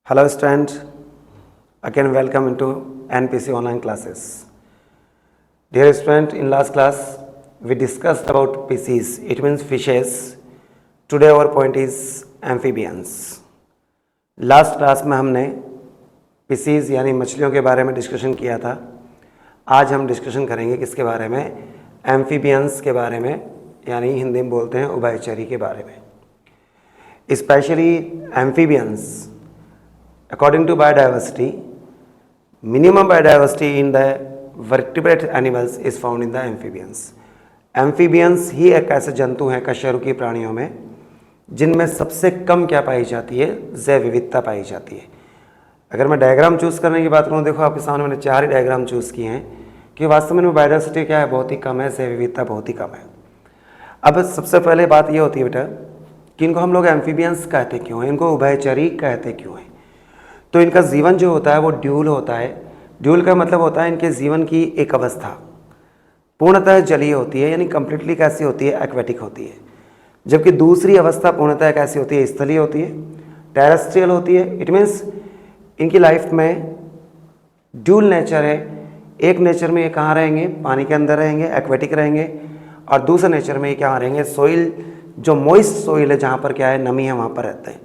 Hello student, again welcome into NPC online classes. Dear student, in last class we discussed about species, it means fishes. Today our point is amphibians. Last class में हमने species यानी मछलियों के बारे में discussion किया था. आज हम डिस्कशन करेंगे किसके बारे में, एम्फीबियंस के बारे में, यानी हिंदी में बोलते हैं उभयचरी के बारे में. Specially amphibians according to biodiversity, minimum biodiversity in the vertebrate animals is found in the amphibians. Amphibians ही एक ऐसे जंतु हैं कशेरुकी प्राणियों में जिनमें सबसे कम क्या पाई जाती है, जैव विविधता पाई जाती है. अगर मैं डायग्राम चूज़ करने की बात करूँ, देखो आपके सामने मैंने 4 ही डायग्राम चूज़ किए हैं कि वास्तव में बायोडाइवर्सिटी क्या है, बहुत ही कम है, जैव विविधता बहुत ही कम है. अब सबसे पहले बात ये होती है बेटा कि इनको हम लोग एम्फीबियंस कहते क्यों हैं, इनको उभयचरी कहते क्यों हैं. तो इनका जीवन जो होता है वो ड्यूल होता है. ड्यूल का मतलब होता है इनके जीवन की एक अवस्था पूर्णतः जलीय होती है, यानी कंप्लीटली कैसी होती है, एक्वेटिक होती है, जबकि दूसरी अवस्था पूर्णतः कैसी होती है, स्थलीय होती है, टेरेस्ट्रियल होती है. इट मीन्स इनकी लाइफ में ड्यूल नेचर है. एक नेचर में ये कहाँ रहेंगे, पानी के अंदर रहेंगे, एक्वेटिक रहेंगे, और दूसरे नेचर में ये कहाँ रहेंगे, सोइल, जो मॉइस्ट सोइल है जहाँ पर क्या है, नमी है, वहाँ पर रहते हैं.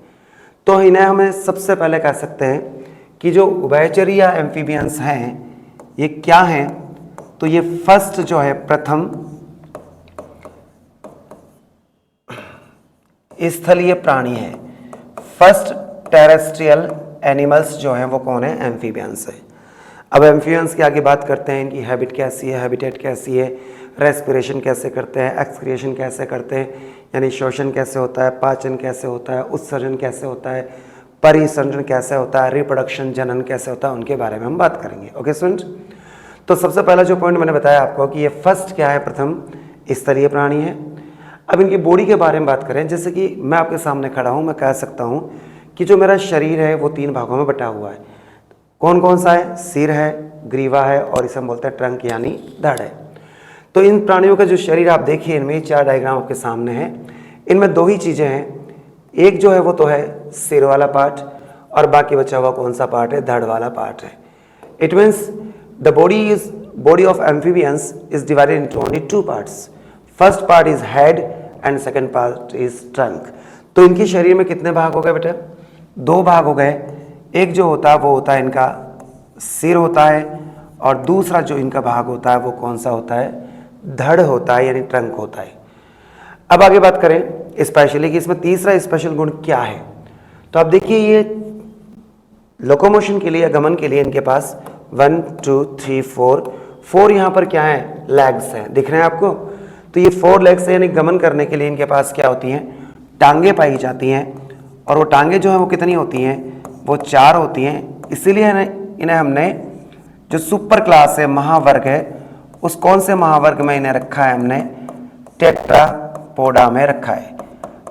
तो इन्हें हमें सबसे पहले कह सकते हैं कि जो उभयचरी या एम्फीबियंस हैं ये क्या हैं. तो ये फर्स्ट जो है, प्रथम स्थलीय प्राणी है. फर्स्ट टेरेस्ट्रियल एनिमल्स जो हैं वो कौन है, एम्फीबियंस है. अब एम्फीबियंस की आगे बात करते हैं, इनकी हैबिट कैसी है, हैबिटेट कैसी है, रेस्पिरेशन कैसे करते हैं, एक्सक्रिएशन कैसे करते हैं, यानी शोषण कैसे होता है, पाचन कैसे होता है, उत्सर्जन कैसे होता है, परिसंचरण कैसे होता है, रिप्रोडक्शन जनन कैसे होता है, उनके बारे में हम बात करेंगे. ओके स्टूडेंट, तो सबसे पहला जो पॉइंट मैंने बताया आपको कि ये फर्स्ट क्या है, प्रथम स्तरीय प्राणी है. अब इनकी बॉडी के बारे में बात करें, जैसे कि मैं आपके सामने खड़ा हूँ, मैं कह सकता हूँ कि जो मेरा शरीर है वो 3 भागों में बटा हुआ है. कौन कौन सा है, सिर है, ग्रीवा है, और इसे हम बोलते हैं ट्रंक यानी धड़ है. तो इन प्राणियों का जो शरीर आप देखिए, इनमें 4 डायग्राम आपके सामने हैं. इनमें 2 ही चीज़ें हैं, एक जो है वो तो है सिर वाला पार्ट, और बाकी बचा हुआ कौन सा पार्ट है, धड़ वाला पार्ट है. It means the body of amphibians is divided into only 2 parts. First part is head and second part is trunk. तो इनके शरीर में कितने भाग हो गए बेटा, 2 भाग हो गए. एक जो होता है वो होता है इनका सिर होता है, और दूसरा जो इनका भाग होता है वो कौन सा होता है, धड़ होता है, यानी ट्रंक होता है. अब आगे बात करें स्पेशली कि इसमें तीसरा स्पेशल गुण क्या है. तो आप देखिए, ये लोकोमोशन के लिए, गमन के लिए इनके पास 1 2 3 4 यहाँ पर क्या है, लेग्स हैं, दिख रहे हैं आपको. तो ये 4 लेग्स हैं, यानी गमन करने के लिए इनके पास क्या होती हैं, टांगे पाई जाती हैं. और वो टांगे जो हैं वो कितनी होती हैं, वो 4 होती हैं. इसीलिए इन्हें हमने जो सुपर क्लास है, महावर्ग है, उस कौन से महावर्ग में इन्हें रखा है, हमने टेट्रापोडा में रखा है.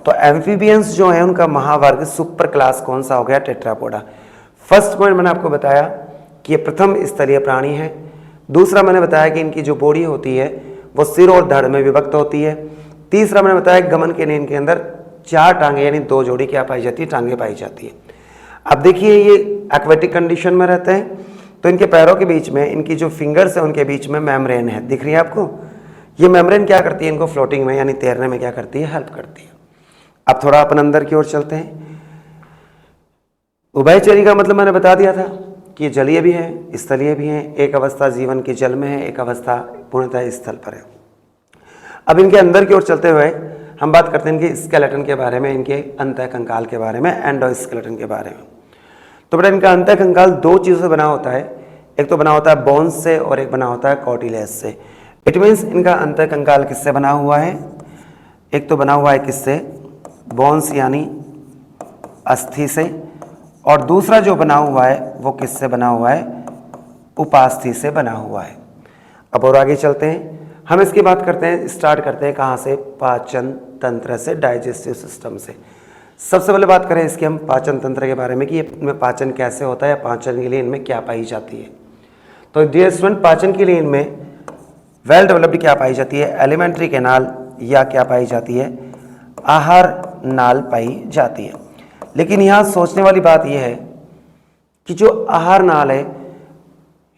तो एम्फीबियंस जो है उनका महावर्ग सुपर क्लास कौन सा हो गया, टेट्रापोडा. फर्स्ट पॉइंट मैंने आपको बताया कि ये प्रथम स्तरीय प्राणी है. दूसरा मैंने बताया कि इनकी जो बॉडी होती है वो सिर और धड़ में विभक्त होती है. तीसरा मैंने बताया गमन के लिए इनके अंदर 4 टांगे यानी 2 जोड़ी क्या पाई जाती है, टांगे पाई जाती है. अब देखिए, ये एक्वेटिक कंडीशन में रहते हैं, तो इनके पैरों के बीच में, इनकी जो फिंगर्स है उनके बीच में मेम्ब्रेन है, दिख रही है आपको. ये मेम्ब्रेन क्या करती है, इनको फ्लोटिंग में यानी तैरने में क्या करती है, हेल्प करती है. अब थोड़ा अपन अंदर की ओर चलते हैं. उभयचरी का मतलब मैंने बता दिया था कि ये जलीय भी है, स्थलीय भी है. एक अवस्था जीवन के जल में है, एक अवस्था पूर्णतः स्थल पर है. अब इनके अंदर की ओर चलते हुए हम बात करते हैं इनके स्केलेटन के बारे में, इनके अंतःकंकाल के बारे में, एंडोस्केलेटन के बारे में. तो बेटा इनका अंतःकंकाल 2 चीज़ों से बना होता है. एक तो बना होता है बोन्स से, और एक बना होता है कार्टिलेज से. इट मीन्स इनका अंतःकंकाल किससे बना हुआ है, एक तो बना हुआ है किससे, बोन्स यानी अस्थि से, और दूसरा जो बना हुआ है वो किससे बना हुआ है, उपास्थि से बना हुआ है. अब और आगे चलते हैं, हम इसकी बात करते हैं, स्टार्ट करते हैं कहाँ से, पाचन तंत्र से, डाइजेस्टिव सिस्टम से. सबसे पहले बात करें इसके हम पाचन तंत्र के बारे में कि इनमें पाचन कैसे होता है, पाचन के लिए इनमें क्या पाई जाती है. तो डियर स्टूडेंट, पाचन के लिए इनमें वेल डेवलप्ड क्या पाई जाती है, एलिमेंट्री कैनाल या क्या पाई जाती है, आहार नाल पाई जाती है. लेकिन यहाँ सोचने वाली बात यह है कि जो आहार नाल है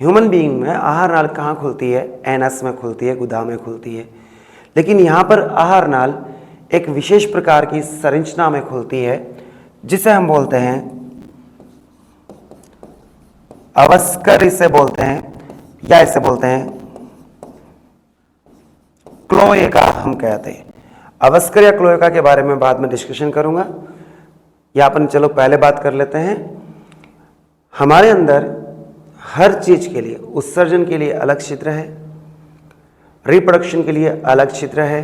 ह्यूमन बीइंग में, आहार नाल कहाँ खुलती है? एनस में खुलती है, गुदा में खुलती है। लेकिन यहाँ पर आहार नाल एक विशेष प्रकार की संरचना में खुलती है जिसे हम बोलते हैं अवस्कर, इसे बोलते हैं, या इसे बोलते हैं क्लोएका हम कहते हैं। अवस्कर या क्लोएका के बारे में बाद में डिस्कशन करूंगा। या अपन चलो पहले बात कर लेते हैं। हमारे अंदर हर चीज के लिए, उत्सर्जन के लिए अलग छिद्र है, रिप्रोडक्शन के लिए अलग छिद्र है,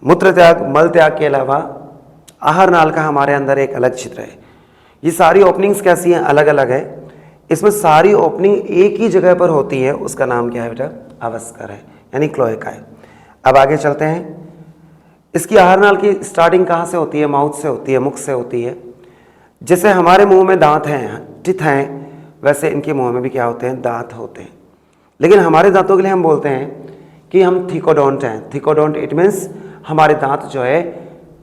मूत्र त्याग, मल त्याग के अलावा आहार नाल का हमारे अंदर एक अलग छिद्र है। ये सारी ओपनिंग्स कैसी हैं? अलग अलग है। इसमें सारी ओपनिंग एक ही जगह पर होती है, उसका नाम क्या है बेटा? अवस्कर है, यानी क्लोएका है। अब आगे चलते हैं। इसकी आहार नाल की स्टार्टिंग कहाँ से होती है? माउथ से होती है, मुख से होती है। जैसे हमारे मुंह में दांत हैं, टीथ हैं, वैसे इनके मुंह में भी क्या होते हैं? दांत होते हैं। लेकिन हमारे दांतों के लिए हम बोलते हैं कि हम थिकोडोंट हैं। थिकोडोंट इट मीन्स हमारे दांत जो है,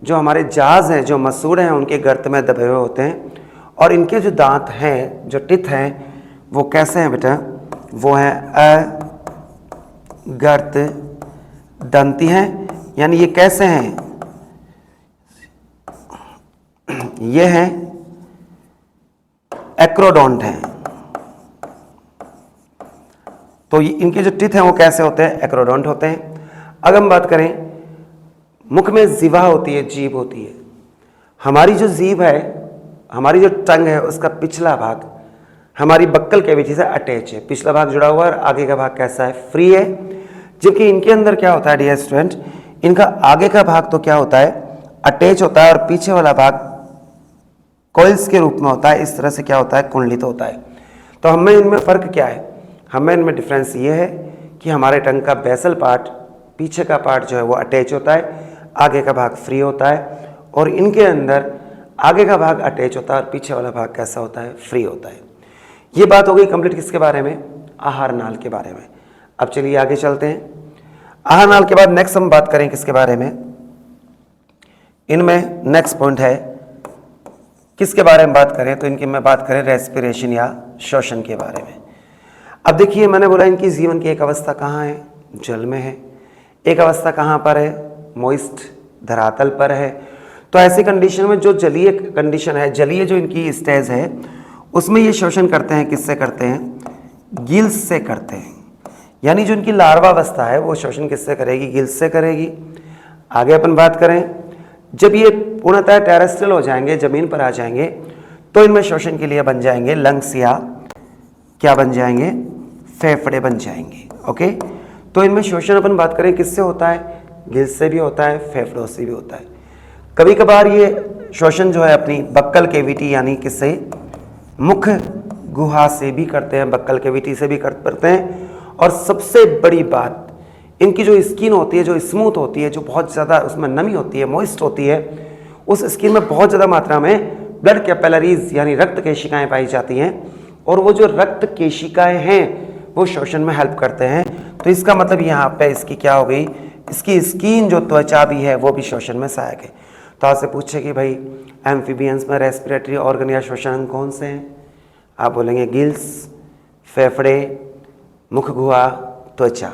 जो हमारे जाज हैं, जो मसूड़ हैं, उनके गर्त में दबे हुए होते हैं। और इनके जो दांत हैं, जो टीथ हैं, वो कैसे हैं बेटा? वो हैं गर्त दंती हैं। यानी ये कैसे हैं? ये हैं एक्रोडोंट हैं। तो इनके जो टीथ हैं वो कैसे होते हैं? एक्रोडोंट होते हैं। अगर हम बात करें, मुख में जिह्वा होती है, जीभ होती है। हमारी जो जीभ है, हमारी जो टंग है, उसका पिछला भाग हमारी बक्कल कैविटी से अटैच है। पिछला भाग जुड़ा हुआ है और आगे का भाग कैसा है? फ्री है। जबकि इनके अंदर क्या होता है डियर स्टूडेंट? इनका आगे का भाग तो क्या होता है? अटैच होता है, और पीछे वाला भाग कॉइल्स के रूप में होता है। इस तरह से क्या होता है? कुंडलित होता है। तो हमें इनमें फ़र्क क्या है? हमें इनमें डिफरेंस ये है कि हमारे टंग का बेसल पार्ट, पीछे का पार्ट जो है वो अटैच होता है, आगे का भाग फ्री होता है। और इनके अंदर आगे का भाग अटैच होता है और पीछे वाला भाग कैसा होता है? फ्री होता है। ये बात हो गई कंप्लीट किसके बारे में? आहार नाल के बारे में। अब चलिए आगे चलते हैं। आहार नाल के बाद नेक्स्ट हम बात करें किसके बारे में? इनमें नेक्स्ट पॉइंट है किसके बारे में बात करें? तो इनकी मैं बात करें रेस्पिरेशन या श्वसन के बारे में। अब देखिए, मैंने बोला इनकी जीवन की एक अवस्था कहाँ है? जल में है। एक अवस्था कहाँ पर है? मॉइस्ट धरातल पर है। तो ऐसी कंडीशन में जो जलीय कंडीशन है, जलीय जो इनकी स्टेज है, उसमें ये श्वसन करते हैं। किससे करते हैं? गिल्स से करते हैं। यानी जो इनकी लार्वा अवस्था है वो श्वसन किससे करेगी? गिल्स से करेगी। आगे अपन बात करें, जब ये पूर्णतः टेरेस्ट्रियल हो जाएंगे, जमीन पर आ जाएंगे, तो इनमें श्वसन के लिए बन जाएंगे लंग्स, या क्या बन जाएंगे? फेफड़े बन जाएंगे। ओके, तो इनमें श्वसन अपन बात करें किससे होता है? गिल्स से भी होता है, फेफड़ों से भी होता है। कभी कभार ये श्वसन जो है अपनी बक्कल कैविटी यानी किससे? मुख गुहा से भी करते हैं, बक्कल कैविटी से भी करते हैं। और सबसे बड़ी बात, इनकी जो स्किन होती है, जो स्मूथ होती है, जो बहुत ज़्यादा उसमें नमी होती है, मॉइस्ट होती है, उस स्किन में बहुत ज़्यादा मात्रा में ब्लड कैपिलरीज यानी रक्त केशिकाएं पाई जाती हैं। और वो जो रक्त केशिकाएं हैं वो श्वसन में हेल्प करते हैं। तो इसका मतलब यहाँ पे इसकी क्या हो गई? इसकी स्किन जो त्वचा भी है वो भी श्वसन में सहायक है। तो आपसे पूछे कि भाई एम्फीबियंस में रेस्पिरेटरी ऑर्गन या श्वसन अंग कौन से हैं? आप बोलेंगे गिल्स, फेफड़े, मुख गुहा, त्वचा।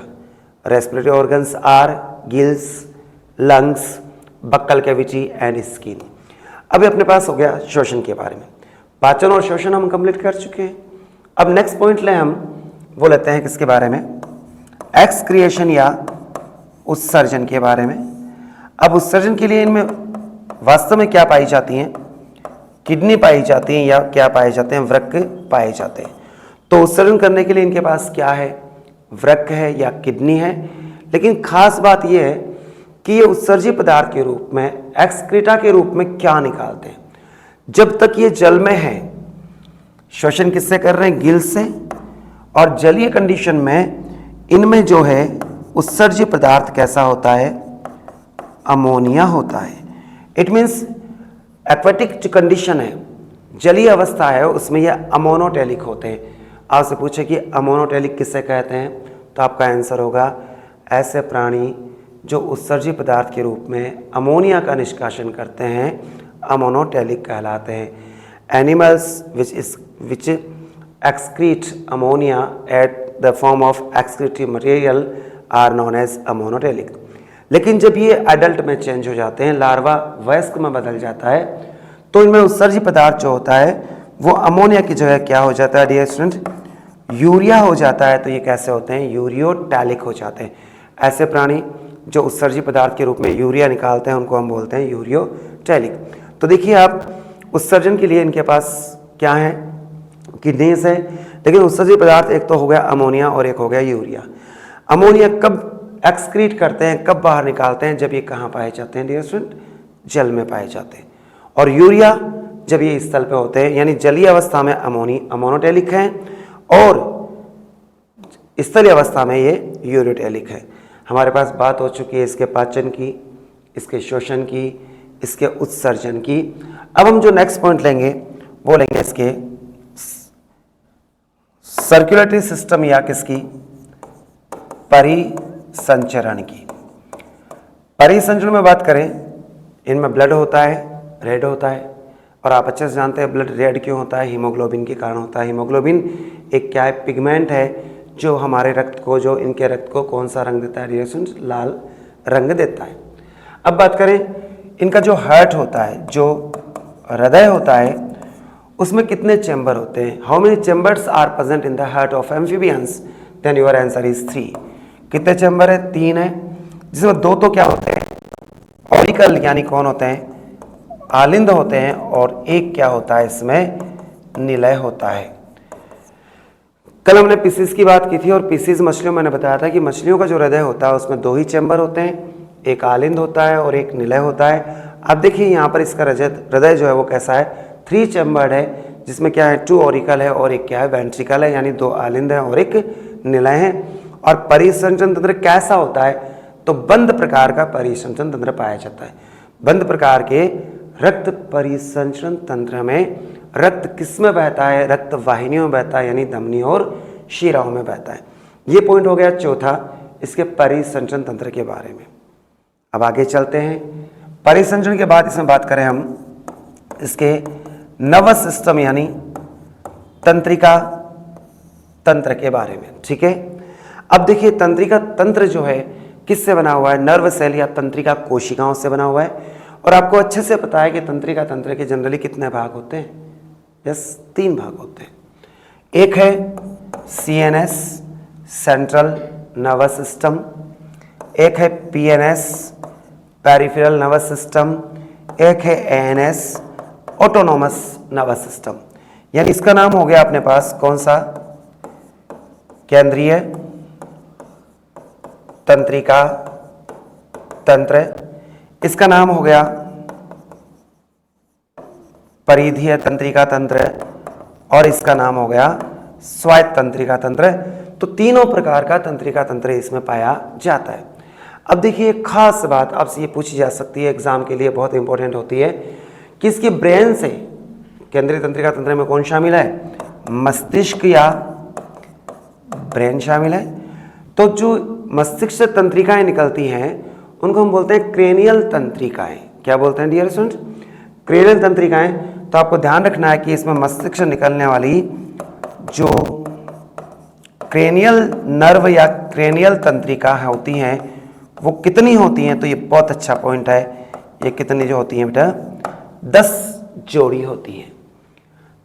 Respiratory organs are gills, lungs, buccal cavity and skin. अभी अपने पास हो गया श्वसन के बारे में। पाचन और श्वसन हम कंप्लीट कर चुके हैं। अब नेक्स्ट पॉइंट ले हम वो लेते हैं किसके बारे में? एक्सक्रिएशन या उत्सर्जन के बारे में। अब उत्सर्जन के लिए इनमें वास्तव में क्या पाई जाती हैं? किडनी पाई जाती हैं, या क्या पाए जाते हैं? वृक्क पाए जाते हैं। तो उत्सर्जन करने के लिए इनके पास क्या है? वृक्क है या किडनी है। लेकिन खास बात यह है कि ये उत्सर्जी पदार्थ के रूप में, एक्सक्रीटा के रूप में क्या निकालते हैं? जब तक ये जल में है, श्वसन किससे कर रहे हैं? गिल्स से। और जलीय कंडीशन में इनमें जो है उत्सर्जी पदार्थ कैसा होता है? अमोनिया होता है। इट मीन्स एक्वेटिक जो कंडीशन है, जलीय अवस्था है, उसमें ये अमोनोटेलिक होते हैं। आपसे पूछे कि अमोनोटेलिक किससे कहते हैं? तो आपका आंसर होगा ऐसे प्राणी जो उत्सर्जी पदार्थ के रूप में अमोनिया का निष्कासन करते हैं, अमोनोटेलिक कहलाते हैं। Animals which excrete ammonia at the form of excretive material are known as ammonotelic। लेकिन जब ये एडल्ट में चेंज हो जाते हैं, लार्वा वयस्क में बदल जाता है, तो इनमें उत्सर्जी पदार्थ जो होता है वो अमोनिया की जगह क्या हो जाता है डियर स्टूडेंट, यूरिया हो जाता है। तो ये कैसे होते हैं, यूरियोटैलिक हो जाते हैं। ऐसे प्राणी जो उत्सर्जी पदार्थ के रूप में यूरिया निकालते हैं उनको हम बोलते हैं यूरियोटैलिक। तो देखिए आप उत्सर्जन के लिए इनके पास क्या है, किडनीज है, लेकिन उत्सर्जी पदार्थ एक तो हो गया अमोनिया और एक हो गया यूरिया। अमोनिया कब एक्सक्रीट करते हैं, कब बाहर निकालते हैं, जब ये कहाँ पाए जाते हैं डियर स्टूडेंट, जल में पाए जाते हैं। और यूरिया जब ये स्थल पे होते हैं, यानी जलीय अवस्था में अमोनोटेलिक हैं और स्थलीय अवस्था में ये यूरियोटेलिक है। हमारे पास बात हो चुकी है इसके पाचन की, इसके शोषण की, इसके उत्सर्जन की। अब हम जो नेक्स्ट पॉइंट लेंगे वो लेंगे इसके सर्कुलेटरी सिस्टम या किसकी, परिसंचरण की। परिसंचरण में बात करें, इनमें ब्लड होता है, रेड होता है, और आप अच्छे से जानते हैं ब्लड रेड क्यों होता है, हीमोग्लोबिन के कारण होता है। हीमोग्लोबिन एक क्या है, पिगमेंट है जो हमारे रक्त को, जो इनके रक्त को कौन सा रंग देता है रिएक्शन, लाल रंग देता है। अब बात करें इनका जो हार्ट होता है, जो हृदय होता है, उसमें कितने चैम्बर होते हैं, how many chambers are present in the heart of amphibians, then your answer is 3। कितने चैम्बर है, 3 है, जिसमें 2 तो क्या होते हैं, ऑरिकल यानी कौन होते हैं, आलिंद होते हैं, और एक क्या होता है इसमें, निलय होता है। कल हमने पीसीज की बात की थी, और पीसीज मछलियों मैंने बताया था कि मछलियों का जो हृदय होता है उसमें 2 ही चैम्बर होते हैं, एक आलिंद होता है और एक निलय होता है। अब देखिए यहाँ पर इसका हृदय जो है वो कैसा है, 3 चैम्बर्ड है, जिसमें क्या है 2 ऑरिकल है और एक क्या है वेंट्रिकल है, यानी 2 आलिंद है और एक निलय है। और परिसंचरण तंत्र कैसा होता है, तो बंद प्रकार का परिसंचरण तंत्र पाया जाता है। बंद प्रकार के रक्त परिसंचरण तंत्र में रक्त किस में बहता है, रक्त वाहिनियों में बहता है, यानी धमनी और शिराओं में बहता है। ये पॉइंट हो गया चौथा इसके परिसंचरण तंत्र के बारे में। अब आगे चलते हैं, परिसंचरण के बाद इसमें बात करें हम इसके नर्वस सिस्टम यानी तंत्रिका तंत्र के बारे में। ठीक है, अब देखिए तंत्रिका तंत्र जो है किससे बना हुआ है, नर्व सेल या तंत्रिका कोशिकाओं से बना हुआ है। और आपको अच्छे से पता है कि तंत्रिका तंत्र के जनरली कितने भाग होते हैं, यस 3 भाग होते हैं। एक है CNS सेंट्रल नर्वस सिस्टम, एक है PNS पेरिफेरल नर्वस सिस्टम, एक है ANS ऑटोनोमस नर्वस सिस्टम। यानी इसका नाम हो गया अपने पास कौन सा, केंद्रीय तंत्रिका तंत्र, इसका नाम हो गया परिधीय तंत्रिका तंत्र, और इसका नाम हो गया स्वायत्त तंत्रिका तंत्र। तो तीनों प्रकार का तंत्रिका तंत्र इसमें पाया जाता है। अब देखिए एक खास बात आपसे ये पूछी जा सकती है, एग्जाम के लिए बहुत इंपॉर्टेंट होती है कि इसके ब्रेन से केंद्रीय तंत्रिका तंत्र में कौन शामिल है, मस्तिष्क या ब्रेन शामिल है। तो जो मस्तिष्क से तंत्रिकाएं निकलती हैं उनको हम बोलते हैं क्रेनियल तंत्रिकाएं। क्या बोलते हैं डियर स्टूडेंट, क्रेनियल तंत्रिकाएं। तो आपको ध्यान रखना है कि इसमें मस्तिष्क से निकलने वाली जो क्रेनियल नर्व या क्रेनियल तंत्रिका होती हैं वो कितनी होती हैं, तो ये बहुत अच्छा पॉइंट है। ये कितनी जो होती हैं बेटा, 10 जोड़ी होती हैं।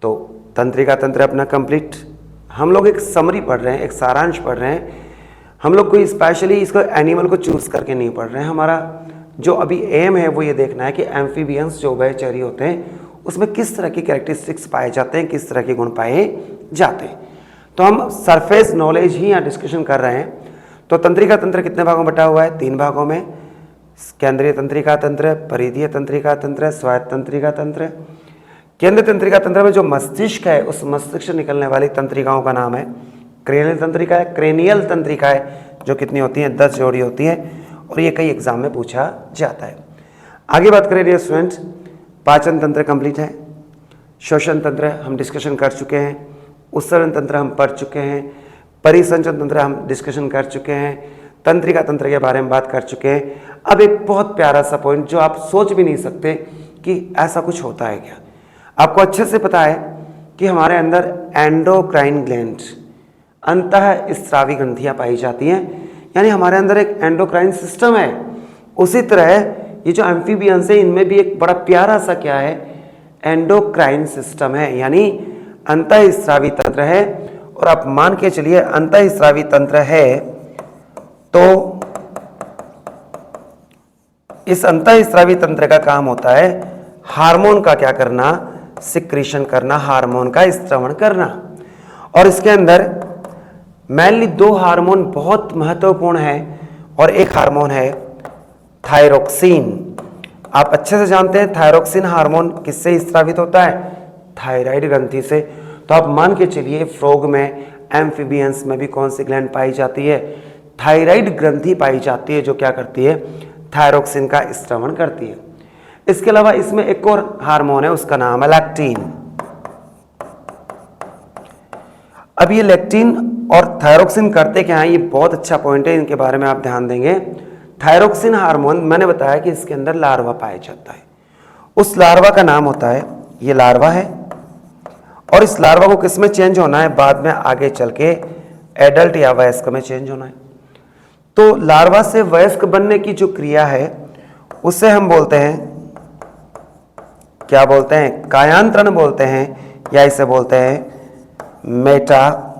तो तंत्रिका तंत्र अपना कंप्लीट। हम लोग एक समरी पढ़ रहे हैं, एक सारांश पढ़ रहे हैं। हम लोग कोई स्पेशली इसको एनिमल को चूज करके नहीं पढ़ रहे हैं। हमारा जो अभी एम है वो ये देखना है कि एम्फीबियंस जो उभयचरी होते हैं उसमें किस तरह की कैरेक्टरिस्टिक्स पाए जाते हैं, किस तरह के गुण पाए जाते हैं। तो हम सरफेस नॉलेज ही यहाँ डिस्कशन कर रहे हैं। तो तंत्रिका तंत्र कितने भागों में बटा हुआ है, 3 भागों में, केंद्रीय तंत्रिका तंत्र, परिधीय तंत्रिका तंत्र, स्वायत्त तंत्रिका तंत्र। केंद्रीय तंत्रिका तंत्र में जो मस्तिष्क है उस मस्तिष्क से निकलने वाली तंत्रिकाओं का नाम है क्रेनियल तंत्रिका है। क्रेनियल तंत्रिका है जो कितनी होती है, 10 जोड़ी होती है, और ये कई एग्जाम में पूछा जाता है। आगे बात करें डियर स्टूडेंट्स, पाचन तंत्र कंप्लीट है, श्वसन तंत्र हम डिस्कशन कर चुके हैं, उत्सर्जन तंत्र हम पढ़ चुके हैं, परिसंचरण तंत्र हम डिस्कशन कर चुके हैं, तंत्रिका तंत्र के बारे में बात कर चुके हैं। अब एक बहुत प्यारा सा पॉइंट जो आप सोच भी नहीं सकते कि ऐसा कुछ होता है क्या। आपको अच्छे से पता है कि हमारे अंदर एंडोक्राइन ग्लैंड अंतः स्रावी ग्रंथियां पाई जाती हैं, यानी हमारे अंदर एक एंडोक्राइन सिस्टम है। उसी तरह ये जो एम्फीबियंस है इनमें भी एक बड़ा प्यारा सा क्या है, एंडोक्राइन सिस्टम है, यानी अंतः स्रावी तंत्र है। और आप मान के चलिए अंतः स्रावी तंत्र है तो इस अंतः स्रावी तंत्र का काम होता है हार्मोन का क्या करना, सिक्रीशन करना, हार्मोन का स्त्रवण करना। और इसके अंदर मेनली दो हार्मोन बहुत महत्वपूर्ण है और एक हार्मोन है थायरोक्सिन। आप अच्छे से जानते हैं थायरोक्सिन हार्मोन किससे स्रावित होता है, थायराइड ग्रंथि से। तो आप मान के चलिए फ्रॉग में, एम्फीबियंस में भी कौन सी ग्लैंड पाई जाती है, थायराइड ग्रंथि पाई जाती है, जो क्या करती है, थायरोक्सिन का स्त्रवण करती है। इसके अलावा इसमें एक और हार्मोन है, उसका नाम है लैक्टिन। अब ये लैक्टिन और थायरोक्सिन करते क्या है, ये बहुत अच्छा पॉइंट है, इनके बारे में आप ध्यान देंगे। थायरोक्सिन हार्मोन मैंने बताया कि इसके अंदर लार्वा पाया जाता है, उस लार्वा का नाम होता है, ये लार्वा है, और इस लार्वा को किस में चेंज होना है, बाद में आगे चल के एडल्ट या वयस्क में चेंज होना है। तो लार्वा से वयस्क बनने की जो क्रिया है उसे हम बोलते हैं, क्या बोलते हैं, कायांतरण बोलते हैं, या इसे बोलते हैं मेटामॉर्फोसिस।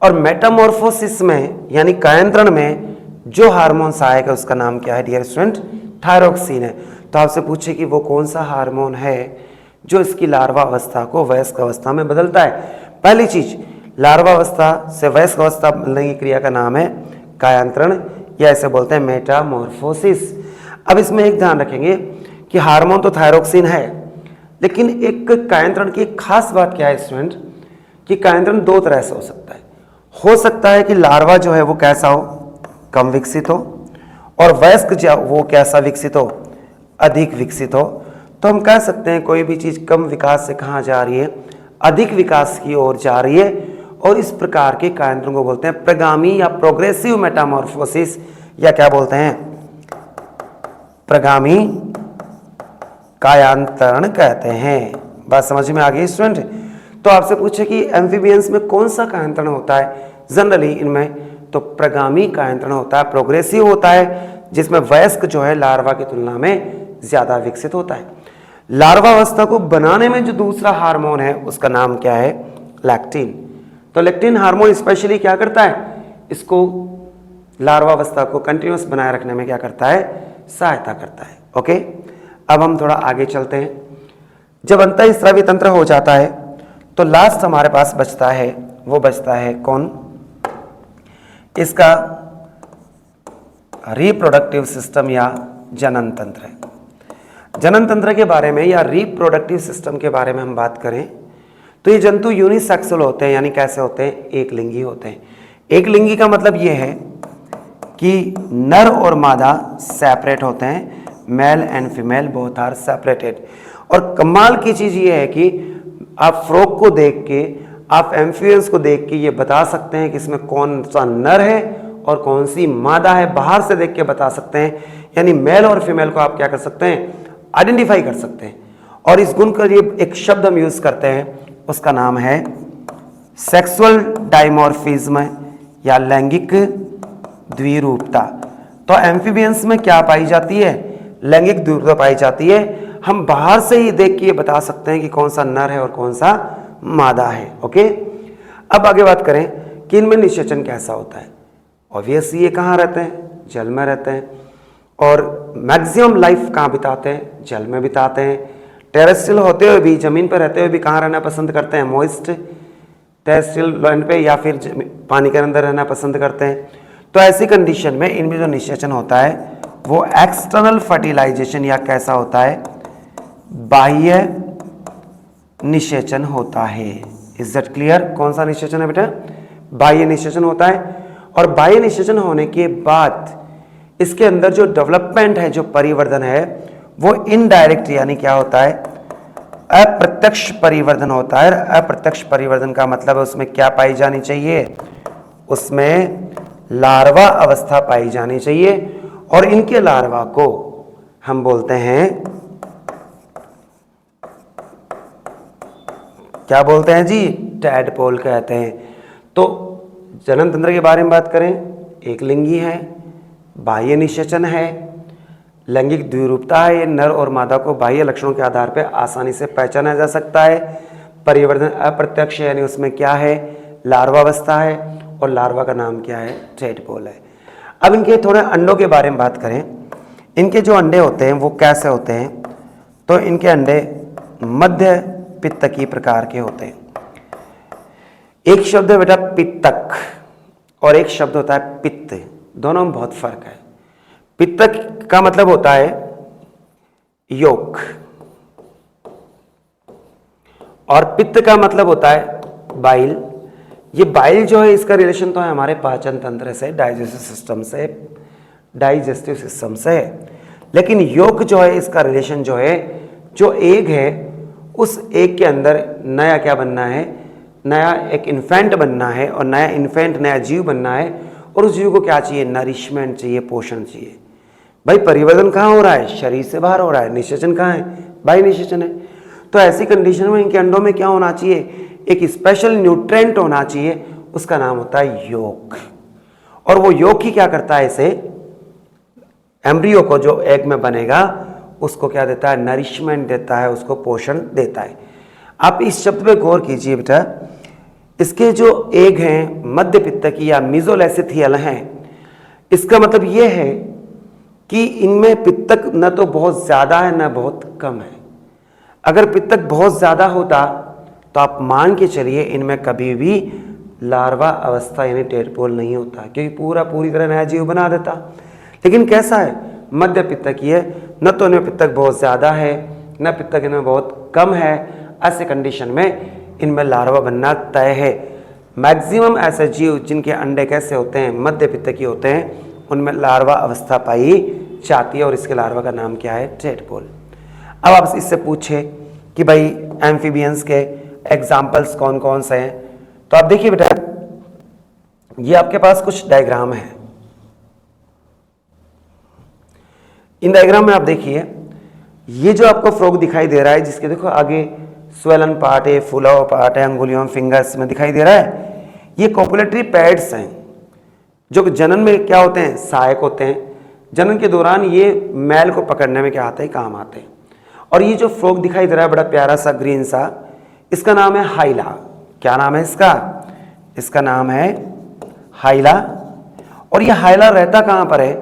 और मेटामॉर्फोसिस में यानी कायांतरण में जो हार्मोन आएगा उसका नाम क्या है डियर स्टूडेंट, थायरोक्सिन है। तो आपसे पूछे कि वो कौन सा हार्मोन है जो इसकी लार्वा अवस्था को वयस्क अवस्था में बदलता है। पहली चीज, लार्वा अवस्था से वयस्क अवस्था बदलने की क्रिया का नाम है कायांतरण, या इसे बोलते हैं मेटामॉर्फोसिस। अब इसमें एक ध्यान रखेंगे कि हार्मोन तो थायरोक्सिन है, लेकिन एक कायांतरण की एक खास बात क्या है स्टूडेंट, कि कायांतरण दो तरह से हो सकता है कि लार्वा जो है वो कैसा हो, कम विकसित हो, और वयस्क जो वो कैसा विकसित हो, अधिक विकसित हो। तो हम कह सकते हैं कोई भी चीज कम विकास से कहाँ जा रही है, अधिक विकास की ओर जा रही है, और इस प्रकार के कायांतरण को बोलते हैं प्रगामी या प्रोग्रेसिव मेटामॉर्फोसिस, या क्या बोलते हैं, प्रगामी कायांतरण कहते हैं। बात समझ में आ गई स्टूडेंट। तो आपसे पूछे कि एम्फीबियंस में कौन सा कायांतरण होता है, जनरली इनमें तो प्रगामी कायांतरण होता है, प्रोग्रेसिव होता है, जिसमें वयस्क जो है लार्वा की तुलना में ज्यादा विकसित होता है। लार्वा अवस्था को बनाने में जो दूसरा हार्मोन है उसका नाम क्या है, लैक्टिन। तो लैक्टिन हार्मोन स्पेशली क्या करता है, इसको लार्वा अवस्था को कंटिन्यूअस बनाए रखने में क्या करता है, सहायता करता है। ओके, अब हम थोड़ा आगे चलते हैं। जब अंतःस्रावी तंत्र हो जाता है तो लास्ट हमारे पास बचता है, वो बचता है कौन, इसका रिप्रोडक्टिव सिस्टम या जनन तंत्र है। जनन तंत्र के बारे में या रिप्रोडक्टिव सिस्टम के बारे में हम बात करें तो ये जंतु यूनिसेक्सुअल होते हैं, यानी कैसे होते हैं, एक लिंगी होते हैं। एक लिंगी का मतलब ये है कि नर और मादा सेपरेट होते हैं, male and female both are separated. और कमाल की चीज ये है कि आप फ्रॉग को देख के, आप एम्फिबियंस को देख के ये बता सकते हैं कि इसमें कौन सा नर है और कौन सी मादा है, बाहर से देख के बता सकते हैं। यानी मेल और फीमेल को आप क्या कर सकते हैं, आइडेंटिफाई कर सकते हैं। और इस गुण का ये एक शब्द हम यूज करते हैं, उसका नाम है सेक्सुअल डाइमॉर्फिज्म या लैंगिक द्विरूपता। तो एम्फीबियंस में क्या पाई जाती है, लैंगिक द्विरूपता पाई जाती है। हम बाहर से ही देख के ये बता सकते हैं कि कौन सा नर है और कौन सा मादा है। ओके, अब आगे बात करें कि इनमें निषेचन कैसा होता है। ऑब्वियसली ये कहाँ रहते हैं, जल में रहते हैं, और मैक्सिमम लाइफ कहाँ बिताते हैं, जल में बिताते हैं। टेरेस्ट्रियल होते हुए भी, जमीन पर रहते हुए भी कहाँ रहना पसंद करते हैं, मॉइस्ट टेरेस्ट्रियल लैंड पे, या फिर पानी के अंदर रहना पसंद करते हैं। तो ऐसी कंडीशन में इनमें जो निषेचन होता है वो एक्सटर्नल फर्टिलाइजेशन या कैसा होता है, बाह्य निषेचन होता है। इज दैट क्लियर, कौन सा निषेचन है बेटा, बाह्य निषेचन होता है। और बाह्य निषेचन होने के बाद इसके अंदर जो डेवलपमेंट है, जो परिवर्धन है, वो इनडायरेक्ट यानी क्या होता है, अप्रत्यक्ष परिवर्धन होता है। अप्रत्यक्ष परिवर्धन का मतलब है उसमें क्या पाई जानी चाहिए, उसमें लार्वा अवस्था पाई जानी चाहिए। और इनके लार्वा को हम बोलते हैं, क्या बोलते हैं जी, टैडपोल कहते हैं। तो जनन तंत्र के बारे में बात करें, एक लिंगी है, बाह्य निषेचन है, लैंगिक द्विरूपता है, ये नर और मादा को बाह्य लक्षणों के आधार पर आसानी से पहचाना जा सकता है। परिवर्तन अप्रत्यक्ष यानी उसमें क्या है, लार्वावस्था है, और लार्वा का नाम क्या है, टैडपोल है। अब इनके थोड़े अंडों के बारे में बात करें, इनके जो अंडे होते हैं वो कैसे होते हैं, तो इनके अंडे मध्य पित्तकी प्रकार के होते हैं। एक शब्द है बेटा पित्तक और एक शब्द होता है पित्त, दोनों में बहुत फर्क है। पित्तक का मतलब होता है योक और पित्त का मतलब होता है बाइल। ये बाइल जो है इसका रिलेशन तो है हमारे पाचन तंत्र से, डाइजेस्टिव सिस्टम से, लेकिन योक जो है इसका रिलेशन जो है, जो एग है उस एग के अंदर नया क्या बनना है, नया एक इन्फेंट बनना है, और नया इन्फेंट नया जीव बनना है, और उस जीव को क्या चाहिए, नरिशमेंट चाहिए, पोषण चाहिए। भाई परिवर्तन कहाँ हो रहा है, शरीर से बाहर हो रहा है, निषेचन कहाँ है, बाह्य निषेचन है। तो ऐसी कंडीशन में इनके अंडों में क्या होना चाहिए, एक स्पेशल न्यूट्रेंट होना चाहिए, उसका नाम होता है योक। और वो योक ही क्या करता है, इसे एम्ब्रियो को जो एग में बनेगा उसको क्या देता है, नरिशमेंट देता है, उसको पोषण देता है। आप इस शब्द पे गौर कीजिए बेटा, इसके जो एग हैं मध्य पित्तकी या मीजोलेसिथियल हैं, इसका मतलब ये है कि इनमें पित्तक न तो बहुत ज़्यादा है न बहुत कम है। अगर पित्तक बहुत ज़्यादा होता तो आप मान के चलिए इनमें कभी भी लार्वा अवस्था यानी टैडपोल नहीं होता, क्योंकि पूरी तरह नया जीव बना देता। लेकिन कैसा है, मध्य पित्तकी है, न तो इनमें पित्तक बहुत ज़्यादा है न पित्तक इनमें बहुत कम है। ऐसे कंडीशन में इनमें लार्वा बनना तय है। मैक्सिमम ऐसे जीव जिनके अंडे कैसे होते हैं, मध्य पित्तकी होते हैं, उनमें लार्वा अवस्था पाई जाती है, और इसके लार्वा का नाम क्या है, टैडपोल। अब आप इससे पूछे कि भाई एम्फीबियंस के एग्जाम्पल्स कौन कौन से हैं, तो आप देखिए बेटा, ये आपके पास कुछ डायग्राम है। इन डायग्राम में आप देखिए, ये जो आपको फ्रॉग दिखाई दे रहा है, जिसके देखो आगे स्वेलन पार्ट है, फुला हुआ पार्ट है, अंगुलियों फिंगर्स में दिखाई दे रहा है, ये कॉपुलेटरी पैड्स हैं जो जनन में क्या होते हैं, सहायक होते हैं। जनन के दौरान ये मैल को पकड़ने में क्या आते हैं, काम आते हैं। और ये जो फ्रॉग दिखाई दे रहा है बड़ा प्यारा सा ग्रीन सा, इसका नाम है हाइला। क्या नाम है इसका, इसका नाम है हाइला। और ये हाइला रहता कहाँ पर है,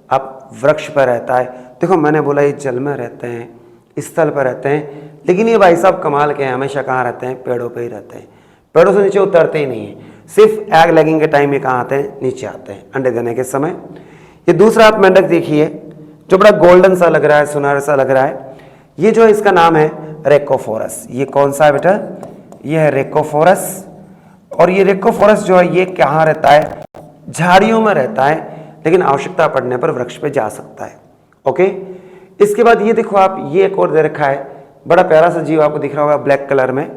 आप वृक्ष पर रहता है। देखो मैंने बोला ये जल में रहते हैं, स्थल पर रहते हैं, लेकिन ये भाई साहब कमाल के हैं, हमेशा कहाँ रहते हैं, पेड़ों पे ही रहते हैं। पेड़ों से नीचे उतरते ही नहीं है, सिर्फ एग लेगिंग के टाइम में कहाँ आते हैं, नीचे आते हैं अंडे देने के समय। ये दूसरा आप मेंढक देखिए जो बड़ा गोल्डन सा लग रहा है, सुनहरा सा लग रहा है, ये जो है इसका नाम है रेकोफोरस। ये कौन सा है बेटा, ये है रेकोफोरस। और ये रेकोफोरस जो है ये कहाँ रहता है, झाड़ियों में रहता है, लेकिन आवश्यकता पड़ने पर वृक्ष पे जा सकता है। ओके, इसके बाद ये देखो आप, ये एक और दे रखा है, बड़ा प्यारा सा जीव आपको दिख रहा होगा ब्लैक कलर में।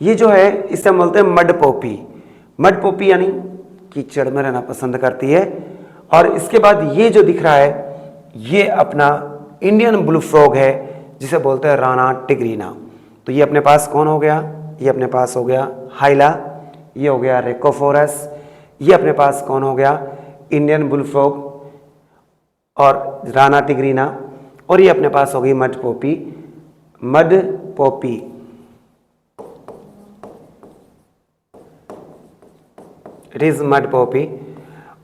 ये जो है इसे हम बोलते हैं मड पोपी। मड पोपी यानी कीचड़ में रहना पसंद करती है। और इसके बाद ये जो दिख रहा है ये अपना इंडियन ब्लू फ्रॉग है, जिसे बोलते हैं राना टिग्रीना। तो ये अपने पास कौन हो गया, ये अपने पास हो गया हाइला, ये हो गया रेकोफोरस, ये अपने पास कौन हो गया, इंडियन बुल फ्रॉग और राना टिग्रीना, और ये अपने पास हो गई mud Poppy. Mud Poppy it is mud Poppy.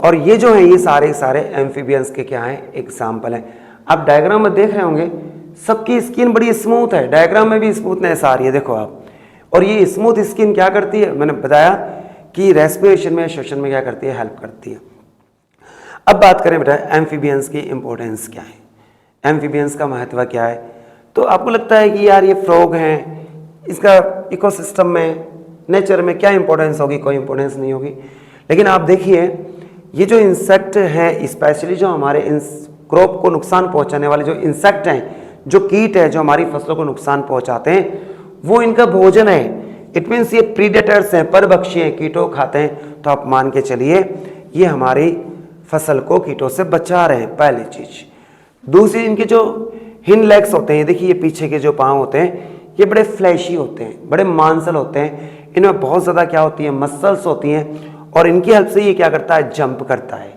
और ये जो है ये सारे एम्फीबियंस के क्या हैं, एग्जाम्पल हैं। आप डायग्राम में देख रहे होंगे सबकी स्किन बड़ी स्मूथ है, डायग्राम में भी स्मूथनेस आ रही है, देखो आप। और ये स्मूथ स्किन क्या करती है, मैंने बताया कि रेस्पिरेशन में, श्वसन में क्या करती है, हेल्प करती है। अब बात करें बेटा एम्फीबियंस की इंपॉर्टेंस क्या है, एम्फीबियंस का महत्व क्या है। तो आपको लगता है कि यार ये फ्रॉग हैं, इसका इकोसिस्टम में, नेचर में क्या इंपॉर्टेंस होगी, कोई इंपॉर्टेंस नहीं होगी। लेकिन आप देखिए ये जो इंसेक्ट हैं, स्पेशली जो हमारे इन क्रॉप को नुकसान पहुंचाने वाले जो इंसेक्ट हैं, जो कीट है जो हमारी फसलों को नुकसान पहुंचाते हैं, वो इनका भोजन है। इट मीन्स ये प्रीडेटर्स हैं, परभक्षी हैं, कीटों खाते हैं। तो आप मान के चलिए ये हमारी फसल को कीटों से बचा रहे हैं, पहली चीज। दूसरी, इनके जो हिंड लेग्स होते हैं, देखिए ये पीछे के जो पाँव होते हैं ये बड़े फ्लैशी होते हैं, बड़े मांसल होते हैं, इनमें बहुत ज़्यादा क्या होती है, मसल्स होती हैं और इनकी हेल्प से ये क्या करता है, जंप करता है,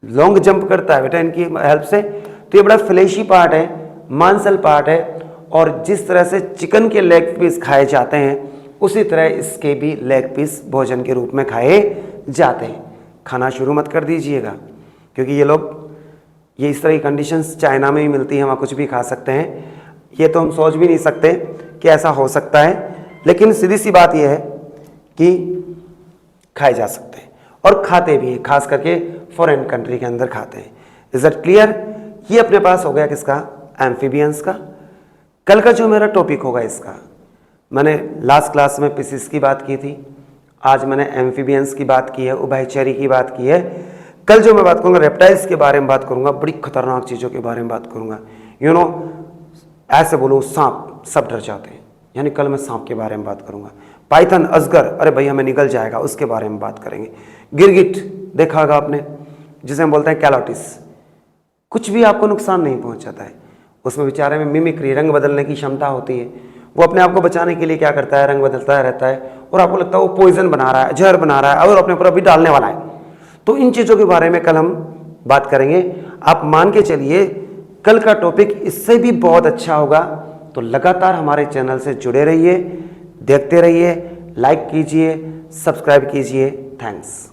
लॉन्ग जंप करता है बेटा इनकी हेल्प से। तो ये बड़ा फ्लैशी पार्ट है, मांसल पार्ट है और जिस तरह से चिकन के लेग पीस खाए जाते हैं उसी तरह इसके भी लेग पीस भोजन के रूप में खाए जाते हैं। खाना शुरू मत कर दीजिएगा क्योंकि ये इस तरह की कंडीशंस चाइना में ही मिलती है, वहाँ कुछ भी खा सकते हैं, ये तो हम सोच भी नहीं सकते कि ऐसा हो सकता है, लेकिन सीधी सी बात यह है कि खाए जा सकते हैं और खाते भी हैं, खास करके फॉरेन कंट्री के अंदर खाते हैं। Is that clear? ये अपने पास हो गया किसका, एम्फीबियंस का। कल का जो मेरा टॉपिक होगा इसका, मैंने लास्ट क्लास में फिशिस की बात की थी, आज मैंने एम्फीबियंस की बात की है, उभयचरी की बात की है। कल जो मैं बात करूंगा रेप्टाइल्स के बारे में बात करूंगा, बड़ी खतरनाक चीज़ों के बारे में बात करूंगा। यू नो ऐसे बोलो सांप सब डर जाते हैं, यानी कल मैं सांप के बारे में बात करूंगा। पाइथन, अजगर, अरे भाई हमें निकल जाएगा, उसके बारे में बात करेंगे। गिरगिट देखा होगा आपने, जिसे हम बोलते हैं कैलोटिस, कुछ भी आपको नुकसान नहीं पहुंचाता है, उसमें बेचारे में मिमिक्री, रंग बदलने की क्षमता होती है। वो अपने आप को बचाने के लिए क्या करता है, रंग बदलता रहता है और आपको लगता है वो पॉइजन बना रहा है, जहर बना रहा है और अपने ऊपर अभी डालने वाला है। तो इन चीज़ों के बारे में कल हम बात करेंगे। आप मान के चलिए कल का टॉपिक इससे भी बहुत अच्छा होगा, तो लगातार हमारे चैनल से जुड़े रहिए, देखते रहिए, लाइक कीजिए, सब्सक्राइब कीजिए। थैंक्स।